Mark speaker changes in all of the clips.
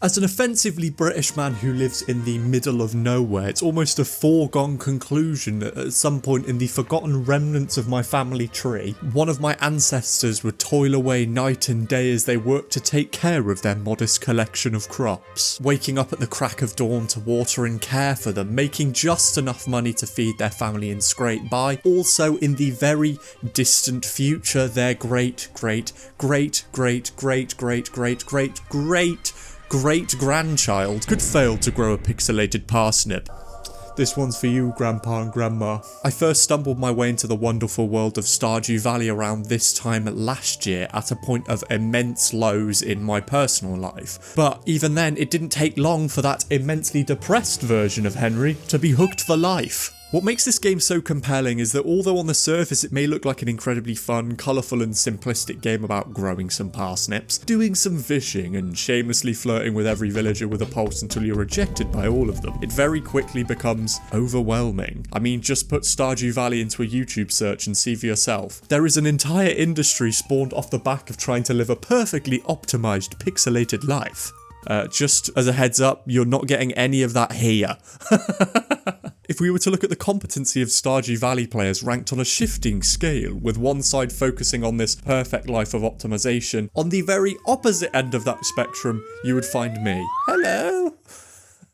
Speaker 1: As an offensively British man who lives in the middle of nowhere, it's almost a foregone conclusion that at some point in the forgotten remnants of my family tree, one of my ancestors would toil away night and day as they worked to take care of their modest collection of crops, waking up at the crack of dawn to water and care for them, making just enough money to feed their family and scrape by. Also, in the very distant future, their great-grandchild could fail to grow a pixelated parsnip. This one's for you, Grandpa and Grandma. I first stumbled my way into the wonderful world of Stardew Valley around this time last year at a point of immense lows in my personal life. But even then, it didn't take long for that immensely depressed version of Henry to be hooked for life. What makes this game so compelling is that although on the surface it may look like an incredibly fun, colourful and simplistic game about growing some parsnips, doing some fishing and shamelessly flirting with every villager with a pulse until you're rejected by all of them, it very quickly becomes overwhelming. I mean, just put Stardew Valley into a YouTube search and see for yourself. There is an entire industry spawned off the back of trying to live a perfectly optimised pixelated life. Just as a heads up, you're not getting any of that here. If we were to look at the competency of Stardew Valley players ranked on a shifting scale, with one side focusing on this perfect life of optimization, on the very opposite end of that spectrum, you would find me. Hello!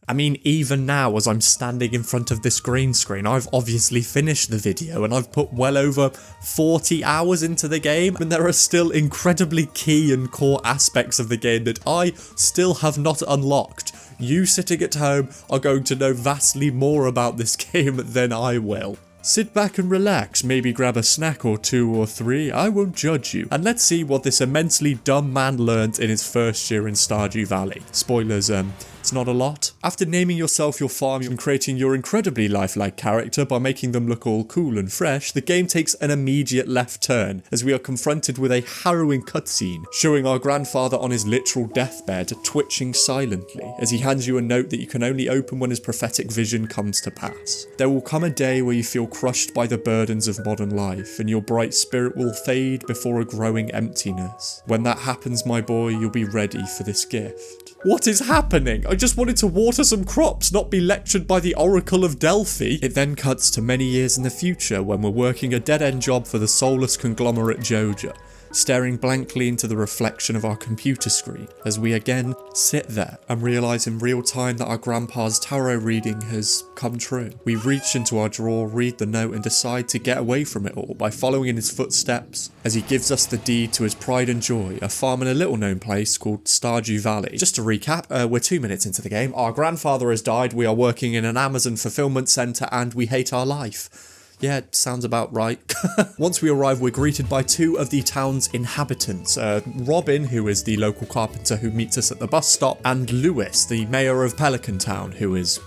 Speaker 1: I mean, even now, as I'm standing in front of this green screen, I've obviously finished the video and I've put well over 40 hours into the game, and there are still incredibly key and core aspects of the game that I still have not unlocked. You sitting at home are going to know vastly more about this game than I will. Sit back and relax, maybe grab a snack or 2 or 3, I won't judge you, and let's see what this immensely dumb man learned in his first year in Stardew Valley. Spoilers, it's not a lot. After naming yourself your farm and creating your incredibly lifelike character by making them look all cool and fresh, the game takes an immediate left turn as we are confronted with a harrowing cutscene showing our grandfather on his literal deathbed twitching silently as he hands you a note that you can only open when his prophetic vision comes to pass. There will come a day where you feel crushed by the burdens of modern life and your bright spirit will fade before a growing emptiness. When that happens, my boy, you'll be ready for this gift. What is happening? I just wanted to water some crops, not be lectured by the Oracle of Delphi. It then cuts to many years in the future when we're working a dead-end job for the soulless conglomerate Joja, staring blankly into the reflection of our computer screen as we again sit there and realise in real time that our grandpa's tarot reading has come true. We reach into our drawer, read the note and decide to get away from it all by following in his footsteps as he gives us the deed to his pride and joy, a farm in a little known place called Stardew Valley. Just to recap, we're 2 minutes into the game, our grandfather has died, we are working in an Amazon fulfillment centre and we hate our life. Yeah, sounds about right. Once we arrive, we're greeted by 2 of the town's inhabitants. Robin, who is the local carpenter who meets us at the bus stop, and Lewis, the mayor of Pelican Town, who is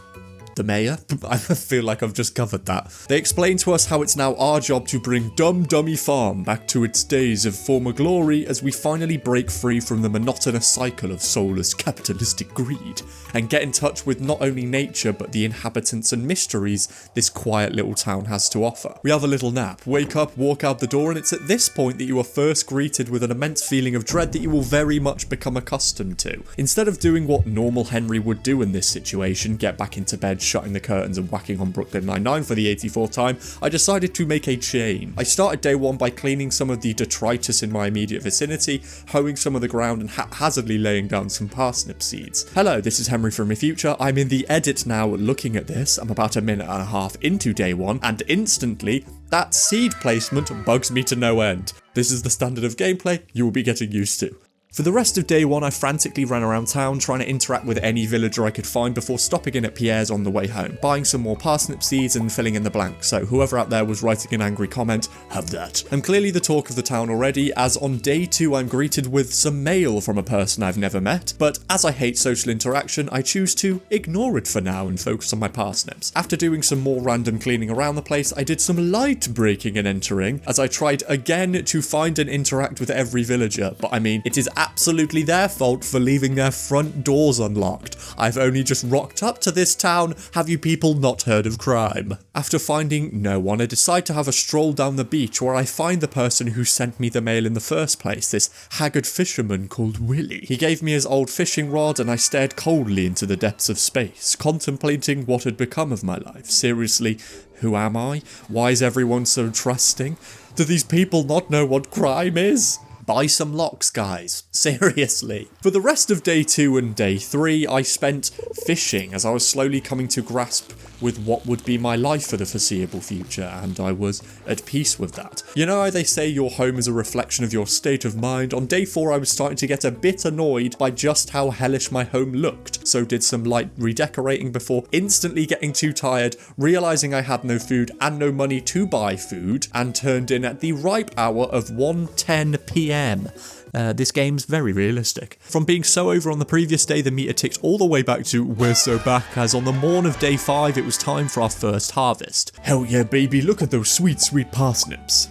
Speaker 1: the mayor? I feel like I've just covered that. They explain to us how it's now our job to bring Dummy Farm back to its days of former glory as we finally break free from the monotonous cycle of soulless capitalistic greed and get in touch with not only nature but the inhabitants and mysteries this quiet little town has to offer. We have a little nap, wake up, walk out the door, and it's at this point that you are first greeted with an immense feeling of dread that you will very much become accustomed to. Instead of doing what normal Henry would do in this situation, get back into bed, shutting the curtains and whacking on Brooklyn Nine-Nine for the 84th time, I decided to make a change. I started day 1 by cleaning some of the detritus in my immediate vicinity, hoeing some of the ground and haphazardly laying down some parsnip seeds. Hello, this is Henry from my future. I'm in the edit now looking at this. I'm about a minute and a half into day 1 and instantly that seed placement bugs me to no end. This is the standard of gameplay you will be getting used to. For the rest of day 1, I frantically ran around town trying to interact with any villager I could find before stopping in at Pierre's on the way home, buying some more parsnip seeds and filling in the blanks, so whoever out there was writing an angry comment, have that. I'm clearly the talk of the town already, as on day 2 I'm greeted with some mail from a person I've never met, but as I hate social interaction, I choose to ignore it for now and focus on my parsnips. After doing some more random cleaning around the place, I did some light breaking and entering, as I tried again to find and interact with every villager, but I mean, it is absolutely their fault for leaving their front doors unlocked. I've only just rocked up to this town. Have you people not heard of crime? After finding no one, I decide to have a stroll down the beach where I find the person who sent me the mail in the first place, this haggard fisherman called Willie. He gave me his old fishing rod and I stared coldly into the depths of space, contemplating what had become of my life. Seriously, who am I? Why is everyone so trusting? Do these people not know what crime is? Buy some locks, guys. Seriously. For the rest of day 2 and day 3, I spent fishing as I was slowly coming to grasp with what would be my life for the foreseeable future, and I was at peace with that. You know how they say your home is a reflection of your state of mind? On day 4, I was starting to get a bit annoyed by just how hellish my home looked, so did some light redecorating before instantly getting too tired, realising I had no food and no money to buy food, and turned in at the ripe hour of 1:10 PM. This game's very realistic. From being so over on the previous day, the meter ticked all the way back to we're so back, as on the morn of day 5 it was time for our first harvest. Hell yeah baby, look at those sweet parsnips.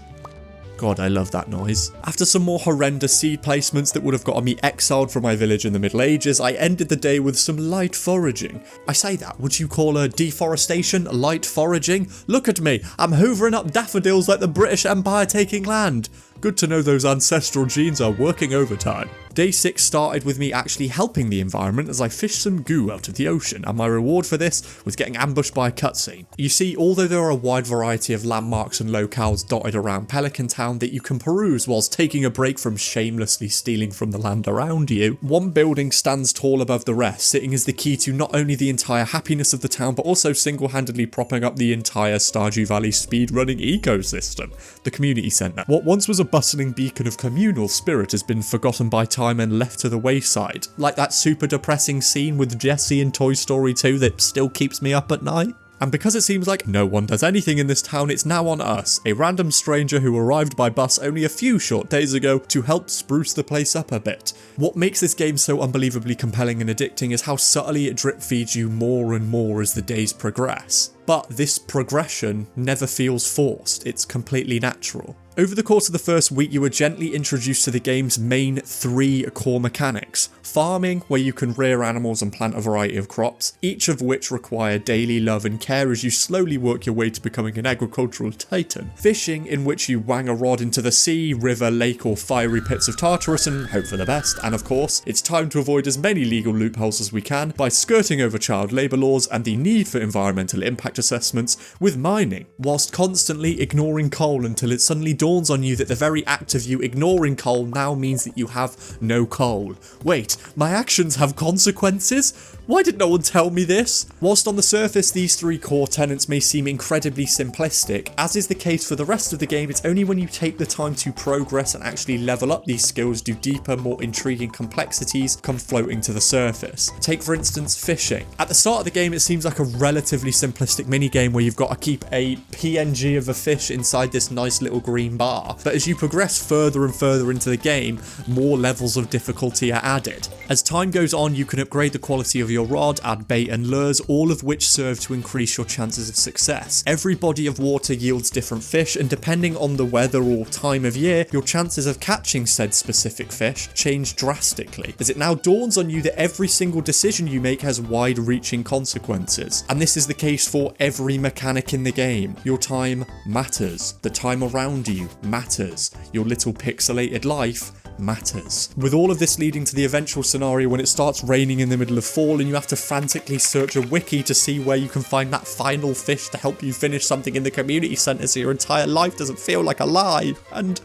Speaker 1: God, I love that noise. After some more horrendous seed placements that would have gotten me exiled from my village in the Middle Ages, I ended the day with some light foraging. I say that, would you call a deforestation light foraging? Look at me, I'm hoovering up daffodils like the British Empire taking land. Good to know those ancestral genes are working overtime. Day 6 started with me actually helping the environment as I fished some goo out of the ocean, and my reward for this was getting ambushed by a cutscene. You see, although there are a wide variety of landmarks and locales dotted around Pelican Town that you can peruse whilst taking a break from shamelessly stealing from the land around you, one building stands tall above the rest, sitting as the key to not only the entire happiness of the town, but also single-handedly propping up the entire Stardew Valley speedrunning ecosystem, the community centre. What once was a bustling beacon of communal spirit has been forgotten by time and left to the wayside, like that super depressing scene with Jessie in Toy Story 2 that still keeps me up at night. And because it seems like no one does anything in this town, it's now on us, a random stranger who arrived by bus only a few short days ago to help spruce the place up a bit. What makes this game so unbelievably compelling and addicting is how subtly it drip feeds you more and more as the days progress. But this progression never feels forced, it's completely natural. Over the course of the first week, you were gently introduced to the game's main 3 core mechanics. Farming, where you can rear animals and plant a variety of crops, each of which require daily love and care as you slowly work your way to becoming an agricultural titan. Fishing, in which you wang a rod into the sea, river, lake or fiery pits of Tartarus and hope for the best. And of course, it's time to avoid as many legal loopholes as we can by skirting over child labour laws and the need for environmental impact assessments with mining, whilst constantly ignoring coal until it suddenly dawns on you that the very act of you ignoring coal now means that you have no coal. Wait, my actions have consequences? Why did no one tell me this? Whilst on the surface these 3 core tenets may seem incredibly simplistic, as is the case for the rest of the game, it's only when you take the time to progress and actually level up these skills do deeper, more intriguing complexities come floating to the surface. Take for instance fishing. At the start of the game it seems like a relatively simplistic minigame where you've got to keep a PNG of a fish inside this nice little green bar, but as you progress further and further into the game, more levels of difficulty are added. As time goes on, you can upgrade the quality of your rod, add bait and lures, all of which serve to increase your chances of success. Every body of water yields different fish, and depending on the weather or time of year, your chances of catching said specific fish change drastically, as it now dawns on you that every single decision you make has wide-reaching consequences. And this is the case for every mechanic in the game. Your time matters. The time around you matters. Your little pixelated life matters. With all of this leading to the eventual scenario when it starts raining in the middle of fall and you have to frantically search a wiki to see where you can find that final fish to help you finish something in the community centre so your entire life doesn't feel like a lie. And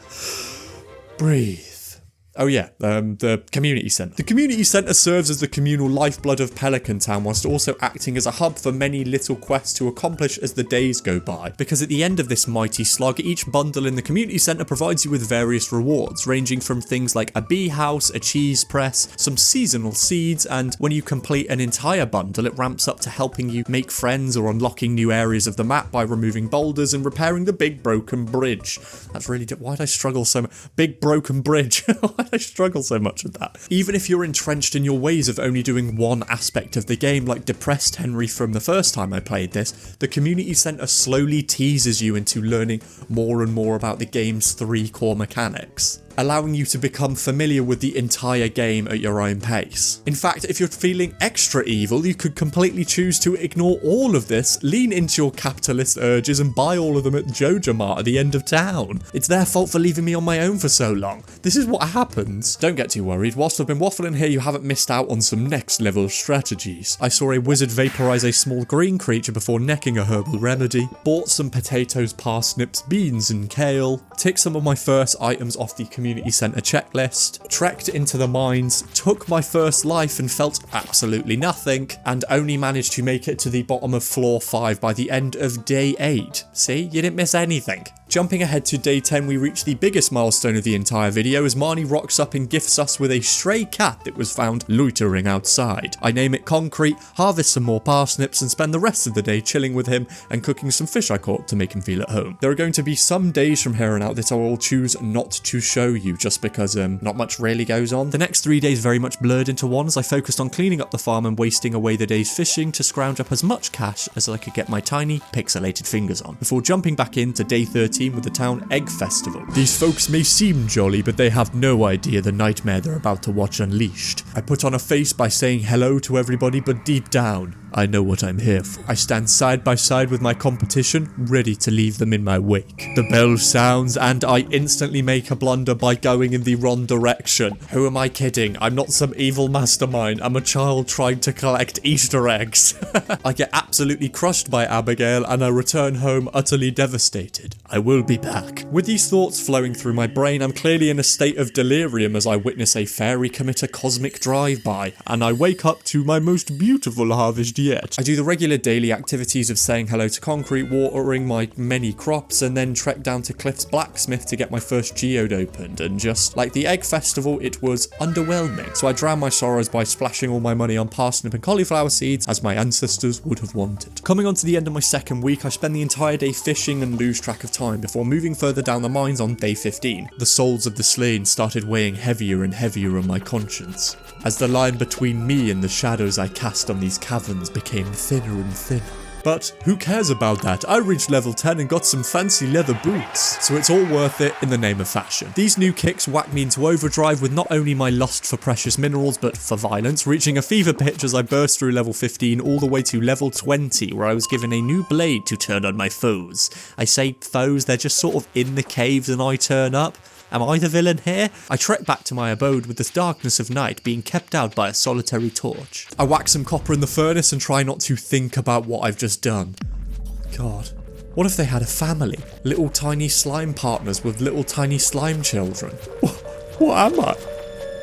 Speaker 1: breathe. Oh yeah, the community centre. The community centre serves as the communal lifeblood of Pelican Town, whilst also acting as a hub for many little quests to accomplish as the days go by. Because at the end of this mighty slog, each bundle in the community centre provides you with various rewards, ranging from things like a bee house, a cheese press, some seasonal seeds, and when you complete an entire bundle, it ramps up to helping you make friends or unlocking new areas of the map by removing boulders and repairing the big broken bridge. That's really... why'd I struggle so much? Big broken bridge. I struggle so much with that. Even if you're entrenched in your ways of only doing one aspect of the game, like depressed Henry from the first time I played this, the community centre slowly teases you into learning more and more about the game's 3 core mechanics. allowing you to become familiar with the entire game at your own pace. In fact, if you're feeling extra evil, you could completely choose to ignore all of this, lean into your capitalist urges and buy all of them at Joja Mart at the end of town. It's their fault for leaving me on my own for so long. This is what happens. Don't get too worried. Whilst I've been waffling here, you haven't missed out on some next level strategies. I saw a wizard vaporize a small green creature before necking a herbal remedy, bought some potatoes, parsnips, beans and kale, ticked some of my first items off the community centre checklist, trekked into the mines, took my first life and felt absolutely nothing, and only managed to make it to the bottom of floor 5 by the end of day 8. See, you didn't miss anything. Jumping ahead to day 10, we reach the biggest milestone of the entire video as Marnie rocks up and gifts us with a stray cat that was found loitering outside. I name it Concrete, harvest some more parsnips and spend the rest of the day chilling with him and cooking some fish I caught to make him feel at home. There are going to be some days from here on out that I will choose not to show you just because not much really goes on. The next 3 days very much blurred into one as I focused on cleaning up the farm and wasting away the days fishing to scrounge up as much cash as I could get my tiny pixelated fingers on, before jumping back into day 13 with the town egg festival. These folks may seem jolly, but they have no idea the nightmare they're about to watch unleashed. I put on a face by saying hello to everybody, but deep down, I know what I'm here for. I stand side by side with my competition, ready to leave them in my wake. The bell sounds and I instantly make a blunder by going in the wrong direction. Who am I kidding? I'm not some evil mastermind. I'm a child trying to collect Easter eggs. I get absolutely crushed by Abigail and I return home utterly devastated. I will be back. With these thoughts flowing through my brain, I'm clearly in a state of delirium as I witness a fairy commit a cosmic drive-by, and I wake up to my most beautiful harvest yet. I do the regular daily activities of saying hello to Concrete, watering my many crops, and then trek down to Cliff's blacksmith to get my first geode opened, and just like the egg festival, it was underwhelming. So I drown my sorrows by splashing all my money on parsnip and cauliflower seeds, as my ancestors would have wanted. Coming on to the end of my second week, I spend the entire day fishing and lose track of time before moving further down the mines on day 15. The souls of the slain started weighing heavier and heavier on my conscience, as the line between me and the shadows I cast on these caverns became thinner and thinner. But who cares about that? I reached level 10 and got some fancy leather boots, so it's all worth it in the name of fashion. These new kicks whack me into overdrive with not only my lust for precious minerals, but for violence, reaching a fever pitch as I burst through level 15 all the way to level 20, where I was given a new blade to turn on my foes. I say foes, they're just sort of in the caves and I turn up. Am I the villain here? I trek back to my abode with the darkness of night being kept out by a solitary torch. I whack some copper in the furnace and try not to think about what I've just done. God, what if they had a family? Little tiny slime partners with little tiny slime children. What am I?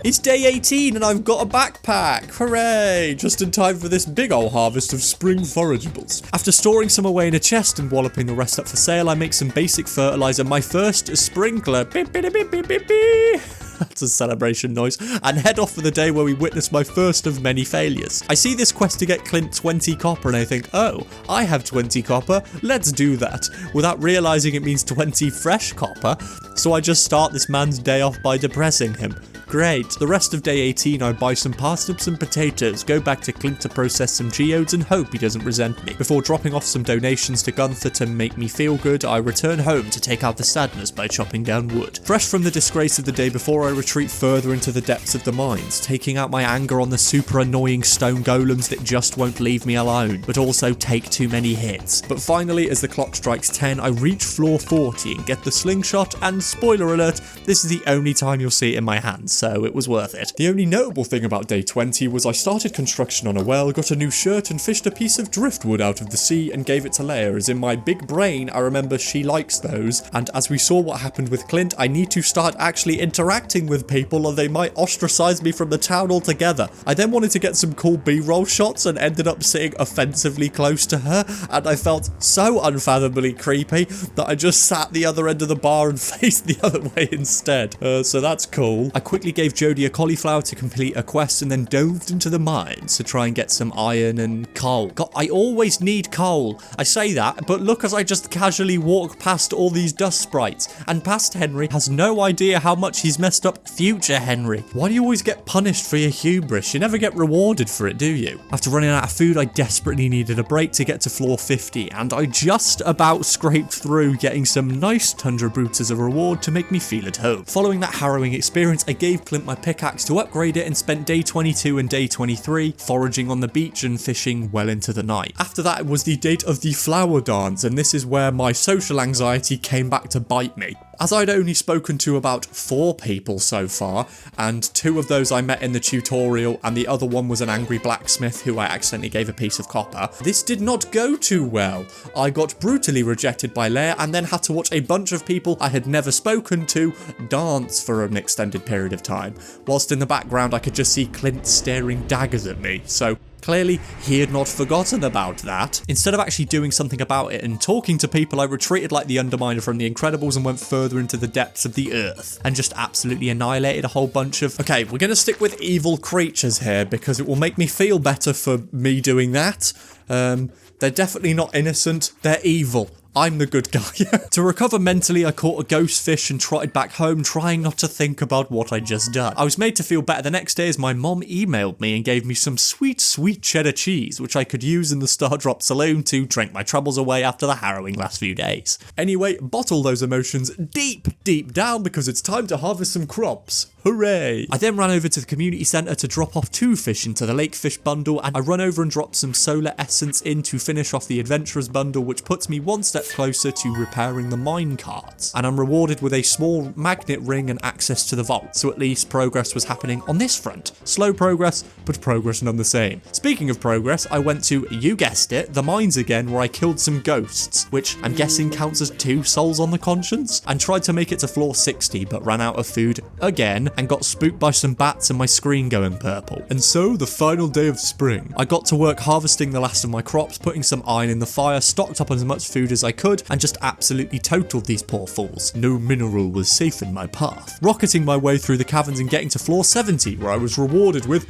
Speaker 1: It's day 18 and I've got a backpack! Hooray! Just in time for this big ol' harvest of spring forageables. After storing some away in a chest and walloping the rest up for sale, I make some basic fertilizer, my first sprinkler. Beep, beep, beep, beep, beep, beep. That's a celebration noise, and head off for the day where we witness my first of many failures. I see this quest to get Clint 20 copper and I think, oh, I have 20 copper, let's do that, without realising it means 20 fresh copper, so I just start this man's day off by depressing him. Great. The rest of day 18 I buy some parsnips and potatoes, go back to Clint to process some geodes and hope he doesn't resent me. Before dropping off some donations to Gunther to make me feel good, I return home to take out the sadness by chopping down wood. Fresh from the disgrace of the day before, I retreat further into the depths of the mines, taking out my anger on the super annoying stone golems that just won't leave me alone, but also take too many hits. But finally, as the clock strikes 10, I reach floor 40 and get the slingshot, and spoiler alert, this is the only time you'll see it in my hands, so it was worth it. The only notable thing about day 20 was I started construction on a well, got a new shirt and fished a piece of driftwood out of the sea and gave it to Leia, as in my big brain I remember she likes those, and as we saw what happened with Clint, I need to start actually interacting with people or they might ostracize me from the town altogether. I then wanted to get some cool B-roll shots and ended up sitting offensively close to her, and I felt so unfathomably creepy that I just sat the other end of the bar and faced the other way instead. So that's cool. I quickly quickly gave Jodie a cauliflower to complete a quest and then dove into the mines to try and get some iron and coal. God, I always need coal. I say that, but look as I just casually walk past all these dust sprites, and past Henry has no idea how much he's messed up future Henry. Why do you always get punished for your hubris? You never get rewarded for it, do you? After running out of food, I desperately needed a break to get to floor 50, and I just about scraped through, getting some nice tundra boots as a reward to make me feel at home. Following that harrowing experience, I gave Clint my pickaxe to upgrade it and spent day 22 and day 23 foraging on the beach and fishing well into the night. After that was the date of the flower dance, and this is where my social anxiety came back to bite me. As I'd only spoken to about 4 people so far, and 2 of those I met in the tutorial, and the other one was an angry blacksmith who I accidentally gave a piece of copper, this did not go too well. I got brutally rejected by Leia and then had to watch a bunch of people I had never spoken to dance for an extended period of time, whilst in the background I could just see Clint staring daggers at me, so clearly, he had not forgotten about that. Instead of actually doing something about it and talking to people, I retreated like the Underminer from The Incredibles and went further into the depths of the earth and just absolutely annihilated a whole bunch of... Okay, we're going to stick with evil creatures here because it will make me feel better for me doing that. They're definitely not innocent, they're evil. I'm the good guy. To recover mentally, I caught a ghost fish and trotted back home, trying not to think about what I'd just done. I was made to feel better the next day as my mom emailed me and gave me some sweet, sweet cheddar cheese, which I could use in the Stardrop Saloon to drink my troubles away after the harrowing last few days. Anyway, bottle those emotions deep, deep down because it's time to harvest some crops. Hooray! I then ran over to the community centre to drop off 2 fish into the lake fish bundle, and I run over and drop some solar essence in to finish off the adventurers bundle, which puts me one step closer to repairing the mine carts. And I'm rewarded with a small magnet ring and access to the vault, so at least progress was happening on this front. Slow progress, but progress none the same. Speaking of progress, I went to, you guessed it, the mines again, where I killed some ghosts, which I'm guessing counts as 2 souls on the conscience, and tried to make it to floor 60, but ran out of food again, and got spooked by some bats and my screen going purple. And so, the final day of spring, I got to work harvesting the last of my crops, putting some iron in the fire, stocked up on as much food as I could, and just absolutely totaled these poor fools. No mineral was safe in my path. Rocketing my way through the caverns and getting to floor 70, where I was rewarded with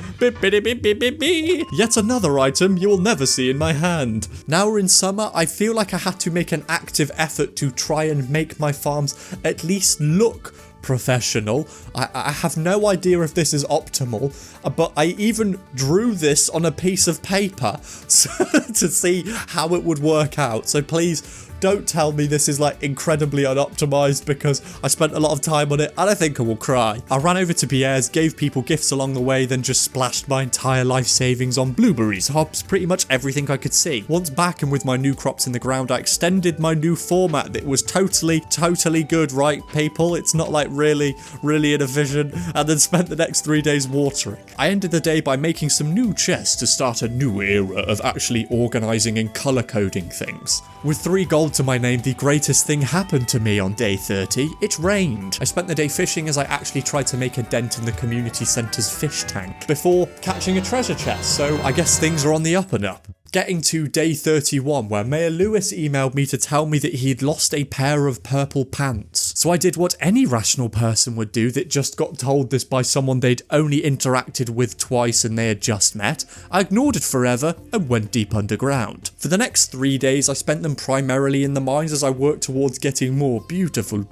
Speaker 1: yet another item you will never see in my hand. Now we're in summer, I feel like I had to make an active effort to try and make my farms at least look professional. I have no idea if this is optimal, but I even drew this on a piece of paper to see how it would work out. So please don't tell me this is like incredibly unoptimized because I spent a lot of time on it and I think I will cry. I ran over to Pierre's, gave people gifts along the way, then just splashed my entire life savings on blueberries, hops, pretty much everything I could see. Once back and with my new crops in the ground, I extended my new format that was totally good, right people? It's not like really in a vision, and then spent the next 3 days watering. I ended the day by making some new chests to start a new era of actually organizing and color coding things. With 3 gold to my name, the greatest thing happened to me on day 30. It rained. I spent the day fishing as I actually tried to make a dent in the community centre's fish tank before catching a treasure chest, so I guess things are on the up and up. Getting to day 31, where Mayor Lewis emailed me to tell me that he'd lost a pair of purple pants. So I did what any rational person would do that just got told this by someone they'd only interacted with twice and they had just met. I ignored it forever and went deep underground. For the next 3 days, I spent them primarily in the mines as I worked towards getting more beautiful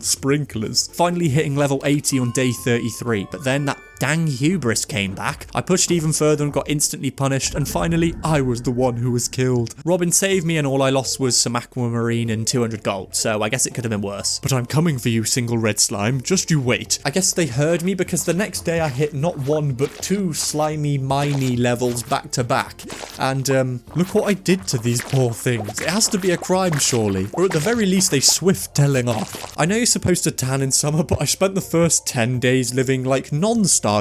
Speaker 1: sprinklers. Finally hitting level 80 on day 33, but then that dang hubris came back. I pushed even further and got instantly punished, and finally I was the one who was killed. Robin saved me and all I lost was some aquamarine and 200 gold, so I guess it could have been worse. But I'm coming for you, single red slime, just you wait. I guess they heard me because the next day I hit not 1 but 2 slimy miney levels back to back, and look what I did to these poor things. It has to be a crime surely, or at the very least a swift telling off. I know you're supposed to tan in summer, but I spent the first 10 days living like non-Stardew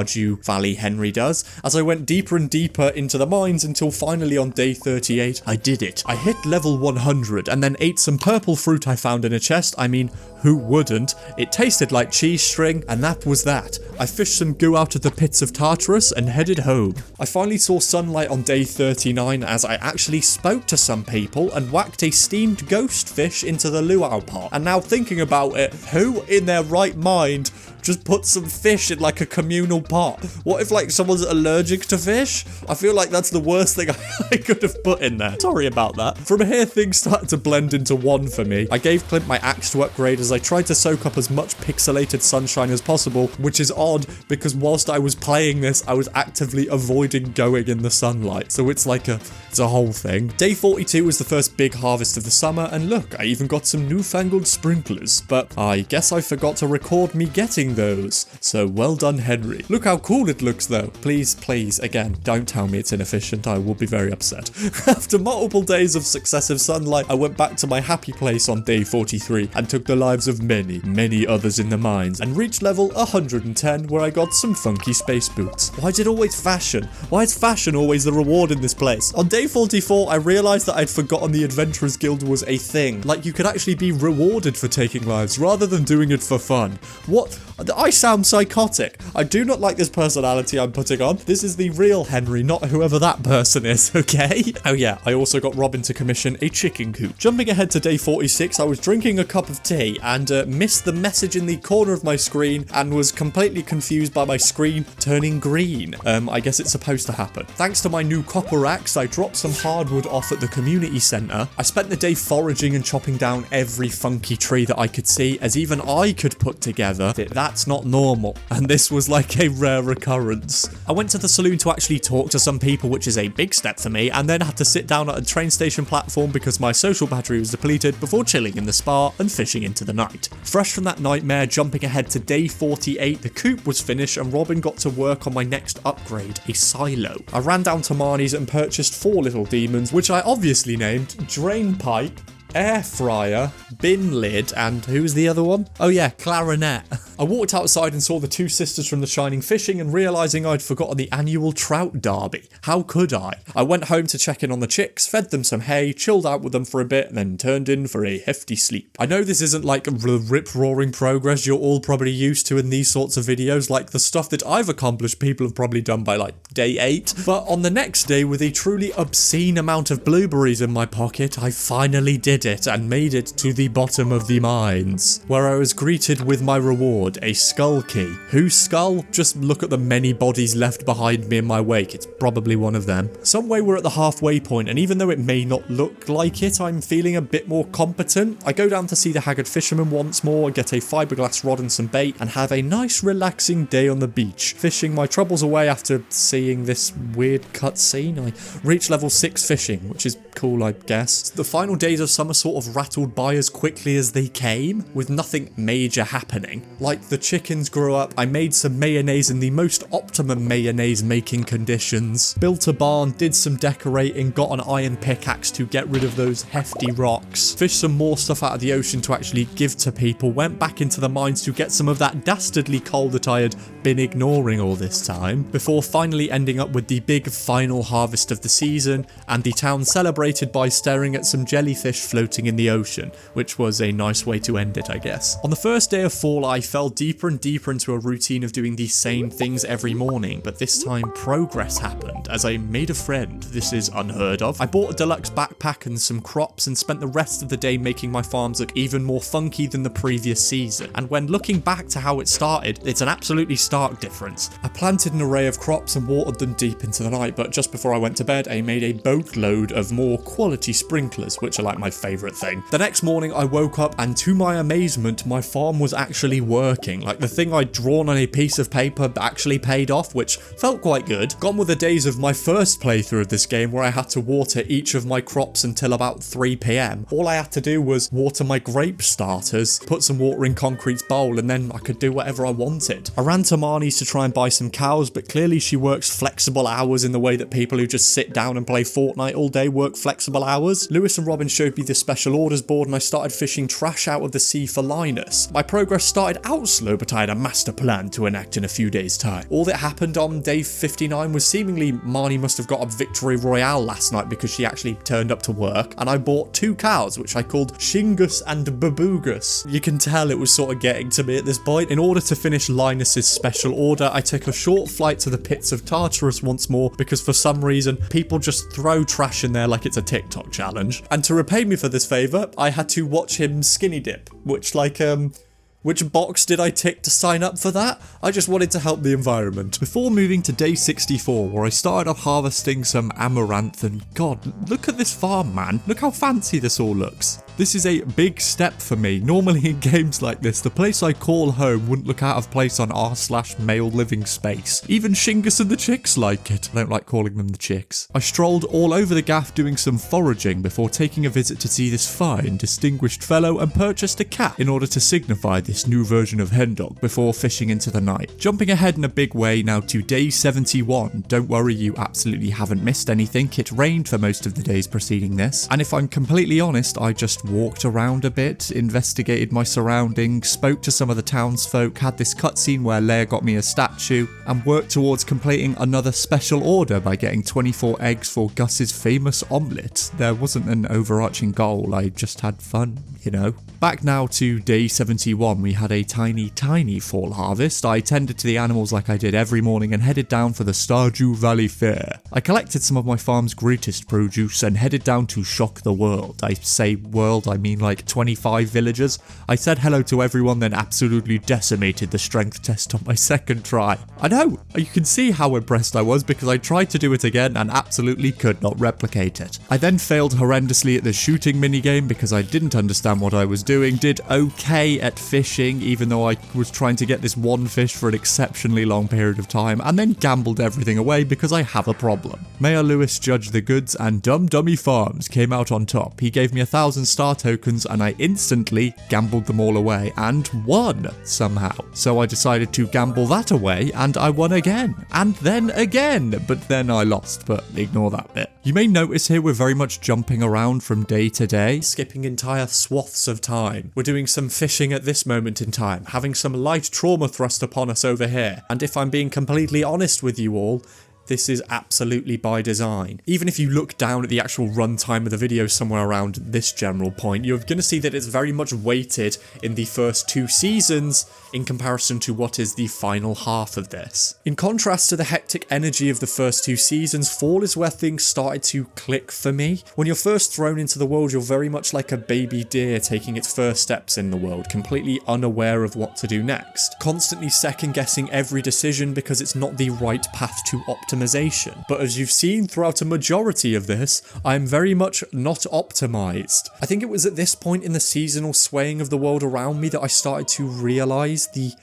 Speaker 1: Valley Henry does, as I went deeper and deeper into the mines until finally on day 38, I did it. I hit level 100 and then ate some purple fruit I found in a chest. I mean, who wouldn't? It tasted like cheese string, and that was that. I fished some goo out of the pits of Tartarus and headed home. I finally saw sunlight on day 39 as I actually spoke to some people and whacked a steamed ghost fish into the luau pot. And now thinking about it, who in their right mind Just put some fish in like a communal pot. What if like someone's allergic to fish? I feel like that's the worst thing I could have put in there. Sorry about that. From here, things started to blend into one for me. I gave Clint my axe to upgrade as I tried to soak up as much pixelated sunshine as possible, which is odd because whilst I was playing this, I was actively avoiding going in the sunlight. So it's like it's a whole thing. Day 42 was the first big harvest of the summer, and look, I even got some newfangled sprinklers, but I guess I forgot to record me getting those. So well done, Henry. Look how cool it looks though. Please, again, don't tell me it's inefficient. I will be very upset. After multiple days of successive sunlight, I went back to my happy place on day 43 and took the lives of many others in the mines and reached level 110 where I got some funky space boots. Why is fashion always the reward in this place? On day 44, I realized that I'd forgotten the Adventurers Guild was a thing. Like, you could actually be rewarded for taking lives rather than doing it for fun. What? I sound psychotic. I do not like this personality I'm putting on. This is the real Henry, not whoever that person is, okay? Oh yeah, I also got Robin to commission a chicken coop. Jumping ahead to day 46, I was drinking a cup of tea and missed the message in the corner of my screen and was completely confused by my screen turning green. I guess it's supposed to happen. Thanks to my new copper axe, I dropped some hardwood off at the community centre. I spent the day foraging and chopping down every funky tree that I could see, as even I could put together that that's not normal, and this was like a rare occurrence. I went to the saloon to actually talk to some people, which is a big step for me, and then had to sit down at a train station platform because my social battery was depleted before chilling in the spa and fishing into the night. Fresh from that nightmare, jumping ahead to day 48, the coop was finished and Robin got to work on my next upgrade, a silo. I ran down to Marnie's and purchased 4 little demons, which I obviously named Drain Pipe, Air Fryer, Bin Lid, and who's the other one? Oh yeah, Clarinet. I walked outside and saw the 2 sisters from The Shining fishing and realising I'd forgotten the annual trout derby. How could I? I went home to check in on the chicks, fed them some hay, chilled out with them for a bit, and then turned in for a hefty sleep. I know this isn't like rip-roaring progress you're all probably used to in these sorts of videos, like the stuff that I've accomplished people have probably done by like day 8, but on the next day with a truly obscene amount of blueberries in my pocket, I finally did it and made it to the bottom of the mines, where I was greeted with my reward, a skull key. Whose skull? Just look at the many bodies left behind me in my wake, it's probably one of them. Some way we're at the halfway point, and even though it may not look like it, I'm feeling a bit more competent. I go down to see the haggard fisherman once more, get a fiberglass rod and some bait, and have a nice relaxing day on the beach, fishing my troubles away after seeing this weird cutscene. I reached level 6 fishing, which is cool, I guess. The final days of summer sort of rattled by as quickly as they came, with nothing major happening. Like, the chickens grew up, I made some mayonnaise in the most optimum mayonnaise making conditions, built a barn, did some decorating, got an iron pickaxe to get rid of those hefty rocks, fished some more stuff out of the ocean to actually give to people, went back into the mines to get some of that dastardly coal that I had been ignoring all this time, before finally ending up with the big final harvest of the season, and the town celebrated by staring at some jellyfish floating in the ocean, which was a nice way to end it, I guess. On the first day of fall, I fell deeper and deeper into a routine of doing the same things every morning, but this time progress happened, as I made a friend. This is unheard of. I bought a deluxe backpack and some crops and spent the rest of the day making my farms look even more funky than the previous season, and when looking back to how it started, it's an absolutely stark difference. I planted an array of crops and watered them deep into the night, but just before I went to bed, I made a boatload of more quality sprinklers, which are like my favourite thing. The next morning I woke up and to my amazement, my farm was actually working. Like, the thing I'd drawn on a piece of paper actually paid off, which felt quite good. Gone were the days of my first playthrough of this game where I had to water each of my crops until about 3 PM. All I had to do was water my grape starters, put some water in Concrete's bowl, and then I could do whatever I wanted. I ran to Marnie's to try and buy some cows, but clearly she works flexible hours in the way that people who just sit down and play Fortnite all day work flexible hours. Lewis and Robin showed me the special orders board and I started fishing trash out of the sea for Linus. My progress started out slow, but I had a master plan to enact in a few days' time. All that happened on day 59 was seemingly Marnie must have got a victory royale last night because she actually turned up to work, and I bought 2 cows, which I called Shingus and Babugus. You can tell it was sort of getting to me at this point. In order to finish Linus's special order, I took a short flight to the pits of Tartarus once more because for some reason people just throw trash in there like it's a TikTok challenge. And to repay me for this favour, I had to watch him skinny dip, which Which box did I tick to sign up for that? I just wanted to help the environment. Before moving to day 64, where I started off harvesting some amaranth, and god, look at this farm, man. Look how fancy this all looks. This is a big step for me. Normally in games like this, the place I call home wouldn't look out of place on r/male living space. Even Shingus and the chicks like it. I don't like calling them the chicks. I strolled all over the gaff doing some foraging before taking a visit to see this fine, distinguished fellow and purchased a cat in order to signify this new version of Hendog before fishing into the night. Jumping ahead in a big way now to day 71. Don't worry, you absolutely haven't missed anything. It rained for most of the days preceding this. And if I'm completely honest, I just walked around a bit, investigated my surroundings, spoke to some of the townsfolk, had this cutscene where Leia got me a statue, and worked towards completing another special order by getting 24 eggs for Gus's famous omelette. There wasn't an overarching goal, I just had fun, you know. Back now to day 71, we had a tiny fall harvest. I tended to the animals like I did every morning and headed down for the Stardew Valley Fair. I collected some of my farm's greatest produce and headed down to shock the world. I say world, I mean like 25 villagers. I said hello to everyone, then absolutely decimated the strength test on my second try. I know, you can see how impressed I was because I tried to do it again and absolutely could not replicate it. I then failed horrendously at the shooting minigame because I didn't understand what I was doing, did okay at fishing even though I was trying to get this one fish for an exceptionally long period of time, and then gambled everything away because I have a problem. Mayor Lewis judged the goods and Dum Dummy Farms came out on top. He gave me 1,000 star tokens and I instantly gambled them all away and won somehow. So I decided to gamble that away and I won again and then again, but then I lost, but ignore that bit. You may notice here we're very much jumping around from day to day, skipping entire swaths of time. We're doing some fishing at this moment in time, having some light trauma thrust upon us over here, and if I'm being completely honest with you all, this is absolutely by design. Even if you look down at the actual runtime of the video somewhere around this general point, you're going to see that it's very much weighted in the first 2 seasons in comparison to what is the final half of this. In contrast to the hectic energy of the first 2 seasons, fall is where things started to click for me. When you're first thrown into the world, you're very much like a baby deer taking its first steps in the world, completely unaware of what to do next. Constantly second guessing every decision because it's not the right path to optimization. But as you've seen throughout a majority of this, I'm very much not optimized. I think it was at this point in the seasonal swaying of the world around me that I started to realize the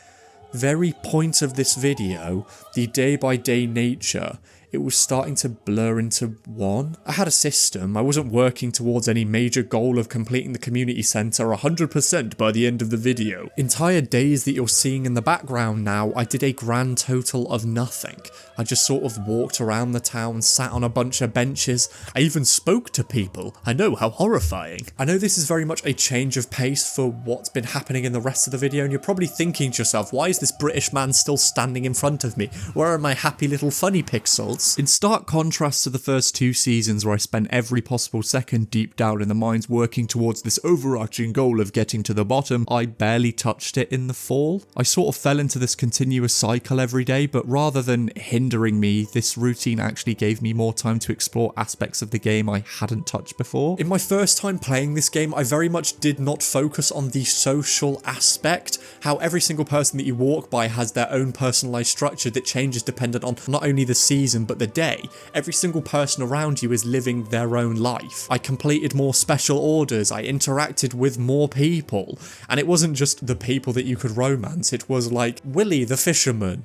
Speaker 1: very point of this video, the day-by-day nature. It was starting to blur into one. I had a system. I wasn't working towards any major goal of completing the community centre 100% by the end of the video. Entire days that you're seeing in the background now, I did a grand total of nothing. I just sort of walked around the town, sat on a bunch of benches. I even spoke to people. I know, how horrifying. I know this is very much a change of pace for what's been happening in the rest of the video, and you're probably thinking to yourself, why is this British man still standing in front of me? Where are my happy little funny pixels? In stark contrast to the first 2 seasons where I spent every possible second deep down in the mines working towards this overarching goal of getting to the bottom, I barely touched it in the fall. I sort of fell into this continuous cycle every day, but rather than hindering me, this routine actually gave me more time to explore aspects of the game I hadn't touched before. In my first time playing this game, I very much did not focus on the social aspect, how every single person that you walk by has their own personalized structure that changes dependent on not only the season but the day. Every single person around you is living their own life. I completed more special orders, I interacted with more people, and it wasn't just the people that you could romance, it was like Willy the fisherman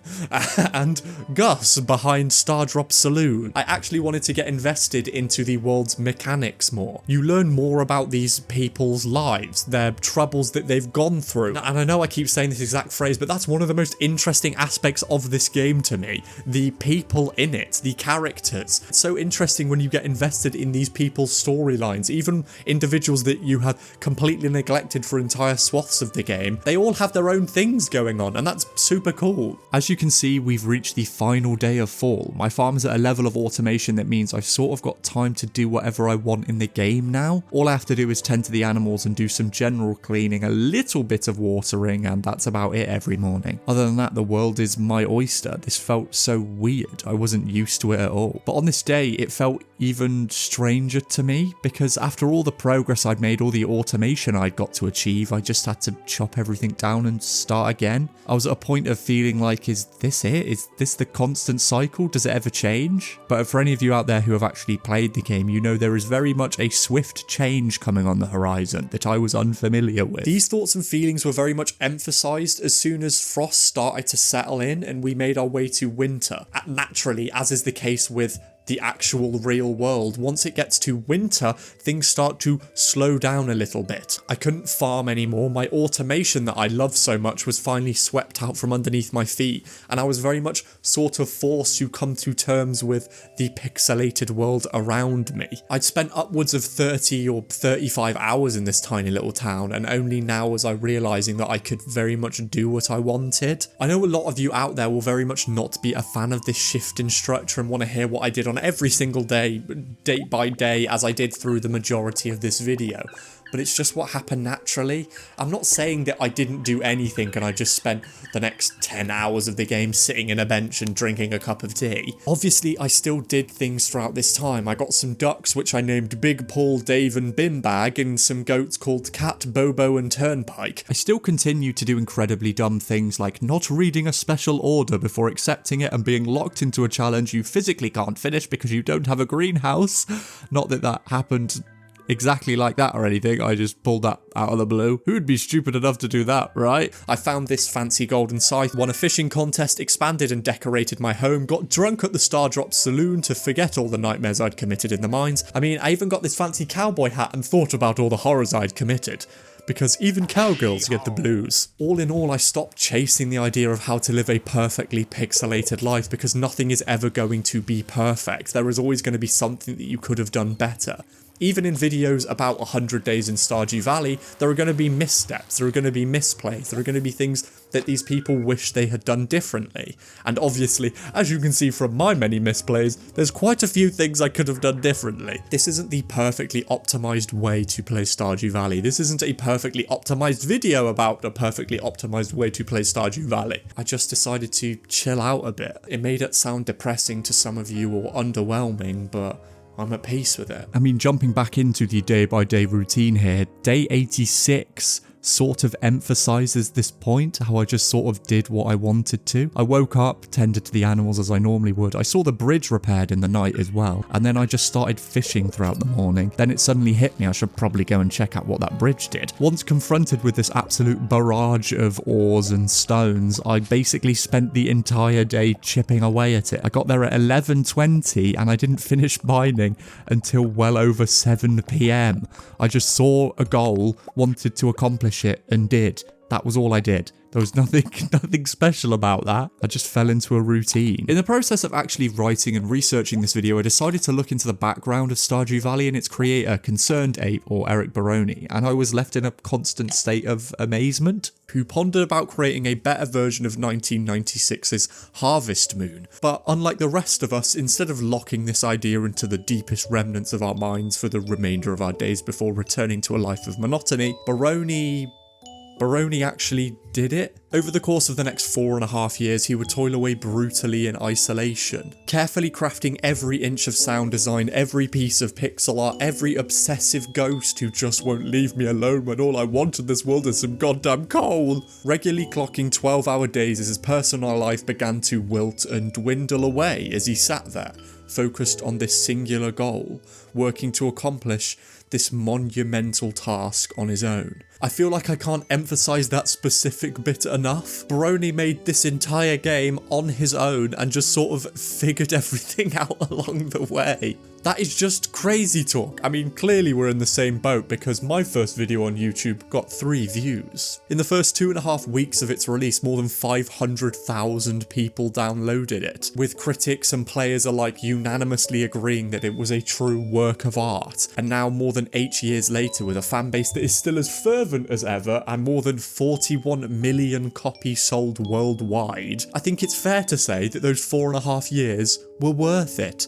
Speaker 1: and Gus behind Stardrop Saloon. I actually wanted to get invested into the world's mechanics more. You learn more about these people's lives, their troubles that they've gone through, and I know I keep saying this exact phrase, but that's one of the most interesting aspects of this game to me. The people in it, the characters. It's so interesting when you get invested in these people's storylines, even individuals that you had completely neglected for entire swaths of the game. They all have their own things going on, and that's super cool. As you can see, we've reached the final day of fall. My farm is at a level of automation that means I've sort of got time to do whatever I want in the game now. All I have to do is tend to the animals and do some general cleaning, a little bit of watering, and that's about it every morning. Other than that, the world is my oyster. This felt so weird. I wasn't used used to it at all. But on this day, it felt even stranger to me, because after all the progress I'd made, all the automation I'd got to achieve, I just had to chop everything down and start again. I was at a point of feeling like, is this it? Is this the constant cycle? Does it ever change? But for any of you out there who have actually played the game, you know there is very much a swift change coming on the horizon that I was unfamiliar with. These thoughts and feelings were very much emphasized as soon as frost started to settle in and we made our way to winter. Naturally, as is the case with the actual real world, once it gets to winter, things start to slow down a little bit. I couldn't farm anymore. My automation that I love so much was finally swept out from underneath my feet, and I was very much sort of forced to come to terms with the pixelated world around me. I'd spent upwards of 30 or 35 hours in this tiny little town, and only now was I realizing that I could very much do what I wanted. I know a lot of you out there will very much not be a fan of this shift in structure and want to hear what I did on every single day, day by day, as I did through the majority of this video. But it's just what happened naturally. I'm not saying that I didn't do anything and I just spent the next 10 hours of the game sitting in a bench and drinking a cup of tea. Obviously, I still did things throughout this time. I got some ducks, which I named Big Paul, Dave and Bimbag, and some goats called Cat, Bobo and Turnpike. I still continue to do incredibly dumb things like not reading a special order before accepting it and being locked into a challenge you physically can't finish because you don't have a greenhouse. Not that that happened exactly like that or anything, I just pulled that out of the blue. Who'd be stupid enough to do that, right? I found this fancy golden scythe, won a fishing contest, expanded and decorated my home, got drunk at the Stardrop Saloon to forget all the nightmares I'd committed in the mines. I mean, I even got this fancy cowboy hat and thought about all the horrors I'd committed. Because even cowgirls get the blues. All in all, I stopped chasing the idea of how to live a perfectly pixelated life because nothing is ever going to be perfect. There is always going to be something that you could have done better. Even in videos about 100 days in Stardew Valley, there are going to be missteps, there are going to be misplays, there are going to be things that these people wish they had done differently. And obviously, as you can see from my many misplays, there's quite a few things I could have done differently. This isn't the perfectly optimized way to play Stardew Valley. This isn't a perfectly optimized video about a perfectly optimized way to play Stardew Valley. I just decided to chill out a bit. It made it sound depressing to some of you or underwhelming, but I'm at peace with it. I mean, jumping back into the day-by-day routine here, day 86 sort of emphasizes this point, how I just sort of did what I wanted to. I woke up, tended to the animals as I normally would. I saw the bridge repaired in the night as well, and then I just started fishing throughout the morning. Then it suddenly hit me I should probably go and check out what that bridge did. Once confronted with this absolute barrage of ores and stones, I basically spent the entire day chipping away at it. I got there at 11:20 and I didn't finish mining until well over 7 PM. I just saw a goal, wanted to accomplish it, and did. That was all I did. There was nothing special about that. I just fell into a routine. In the process of actually writing and researching this video, I decided to look into the background of Stardew Valley and its creator, Concerned Ape, or Eric Baroni, and I was left in a constant state of amazement, who pondered about creating a better version of 1996's Harvest Moon. But unlike the rest of us, instead of locking this idea into the deepest remnants of our minds for the remainder of our days before returning to a life of monotony, Baroni actually did it. Over the course of the next 4.5 years, he would toil away brutally in isolation, carefully crafting every inch of sound design, every piece of pixel art, every obsessive ghost who just won't leave me alone when all I want in this world is some goddamn coal. Regularly clocking 12-hour days as his personal life began to wilt and dwindle away as he sat there, focused on this singular goal, working to accomplish this monumental task on his own. I feel like I can't emphasize that specific bit enough. Baroni made this entire game on his own and just sort of figured everything out along the way. That is just crazy talk. I mean, clearly we're in the same boat because my first video on YouTube got 3 views. In the first 2.5 weeks of its release, more than 500,000 people downloaded it, with critics and players alike unanimously agreeing that it was a true work of art. And now, more than 8 years later, with a fanbase that is still as fervent as ever and more than 41 million copies sold worldwide, I think it's fair to say that those 4.5 years were worth it.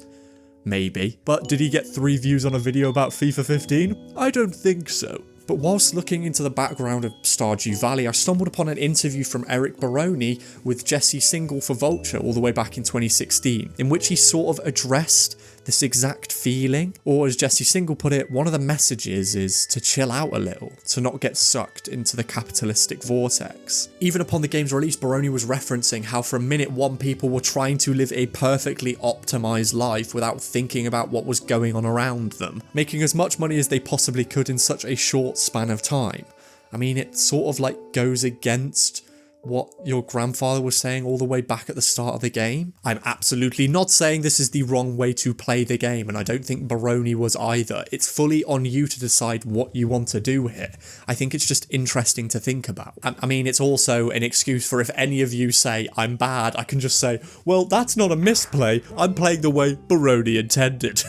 Speaker 1: Maybe. But did he get 3 views on a video about FIFA 15? I don't think so. But whilst looking into the background of Stardew Valley, I stumbled upon an interview from Eric Baroni with Jesse Single for Vulture all the way back in 2016, in which he sort of addressed this exact feeling. Or as Jesse Single put it, one of the messages is to chill out a little, to not get sucked into the capitalistic vortex. Even upon the game's release, Baroni was referencing how from minute one people were trying to live a perfectly optimized life without thinking about what was going on around them, making as much money as they possibly could in such a short span of time. I mean, it sort of like goes against what your grandfather was saying all the way back at the start of the game. I'm absolutely not saying this is the wrong way to play the game, and I don't think Baroni was either. It's fully on you to decide what you want to do here. I think it's just interesting to think about. I mean, it's also an excuse for if any of you say I'm bad, I can just say, well, that's not a misplay. I'm playing the way Baroni intended.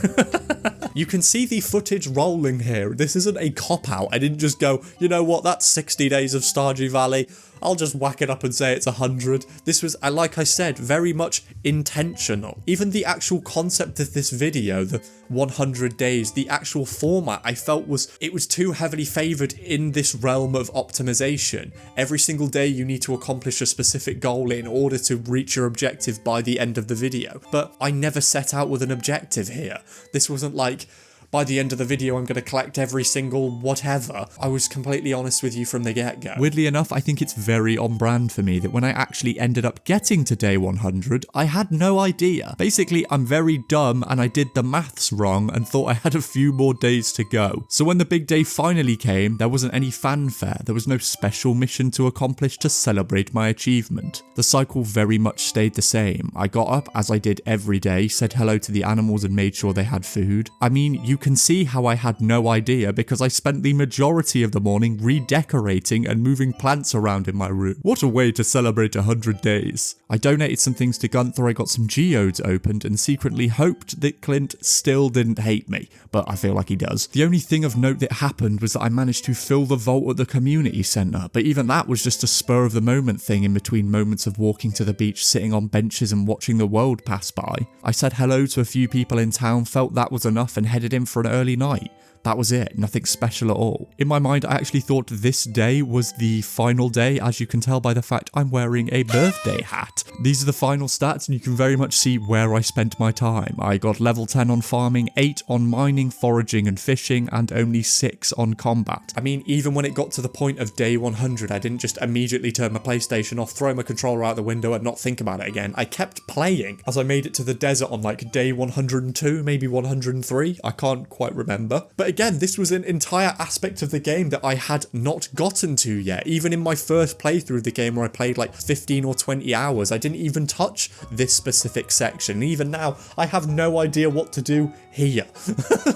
Speaker 1: You can see the footage rolling here. This isn't a cop-out. I didn't just go, you know what, that's 60 days of Stardew Valley. I'll just whack it up and say it's 100. This was, like I said, very much intentional. Even the actual concept of this video, the 100 days, the actual format, I felt it was too heavily favoured in this realm of optimization. Every single day you need to accomplish a specific goal in order to reach your objective by the end of the video. But I never set out with an objective here. This wasn't like, by the end of the video, I'm going to collect every single whatever. I was completely honest with you from the get-go. Weirdly enough, I think it's very on brand for me that when I actually ended up getting to day 100, I had no idea. Basically, I'm very dumb and I did the maths wrong and thought I had a few more days to go. So when the big day finally came, there wasn't any fanfare. There was no special mission to accomplish to celebrate my achievement. The cycle very much stayed the same. I got up, as I did every day, said hello to the animals and made sure they had food. I mean, you can see how I had no idea because I spent the majority of the morning redecorating and moving plants around in my room. What a way to celebrate 100 days. I donated some things to Gunther, I got some geodes opened and secretly hoped that Clint still didn't hate me, but I feel like he does. The only thing of note that happened was that I managed to fill the vault at the community centre, but even that was just a spur of the moment thing in between moments of walking to the beach, sitting on benches and watching the world pass by. I said hello to a few people in town, felt that was enough and headed in for an early night. That was it, nothing special at all. In my mind, I actually thought this day was the final day, as you can tell by the fact I'm wearing a birthday hat. These are the final stats and you can very much see where I spent my time. I got level 10 on farming, 8 on mining, foraging and fishing, and only 6 on combat. I mean, even when it got to the point of day 100, I didn't just immediately turn my PlayStation off, throw my controller out the window and not think about it again. I kept playing as I made it to the desert on like day 102, maybe 103. I can't quite remember. But again, this was an entire aspect of the game that I had not gotten to yet. Even in my first playthrough of the game where I played like 15 or 20 hours, I didn't even touch this specific section. Even now, I have no idea what to do here.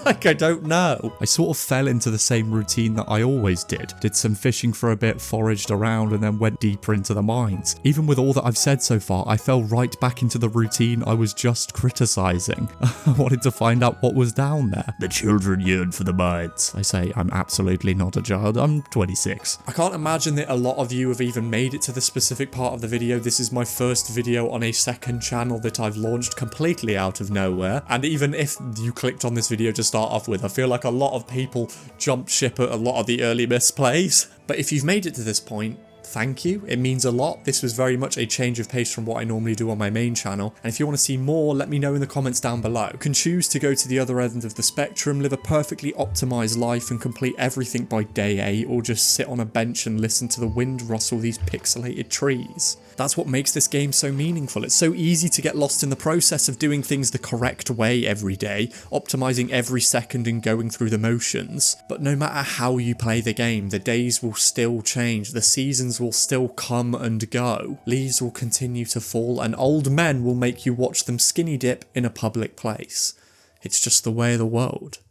Speaker 1: Like, I don't know. I sort of fell into the same routine that I always did. Did some fishing for a bit, foraged around, and then went deeper into the mines. Even with all that I've said so far, I fell right back into the routine I was just criticising. I wanted to find out what was down there. The children yearn for the mines. I say, I'm absolutely not a child. I'm 26. I can't imagine that a lot of you have even made it to this specific part of the video. This is my first video on a second channel that I've launched completely out of nowhere. And even if you clicked on this video to start off with, I feel like a lot of people jumped ship at a lot of the early misplays. But if you've made it to this point, thank you. It means a lot. This was very much a change of pace from what I normally do on my main channel. And if you want to see more, let me know in the comments down below. You can choose to go to the other end of the spectrum, live a perfectly optimized life and complete everything by day 8, or just sit on a bench and listen to the wind rustle these pixelated trees. That's what makes this game so meaningful. It's so easy to get lost in the process of doing things the correct way every day, optimizing every second and going through the motions. But no matter how you play the game, the days will still change, the seasons will still come and go, leaves will continue to fall, and old men will make you watch them skinny dip in a public place. It's just the way of the world.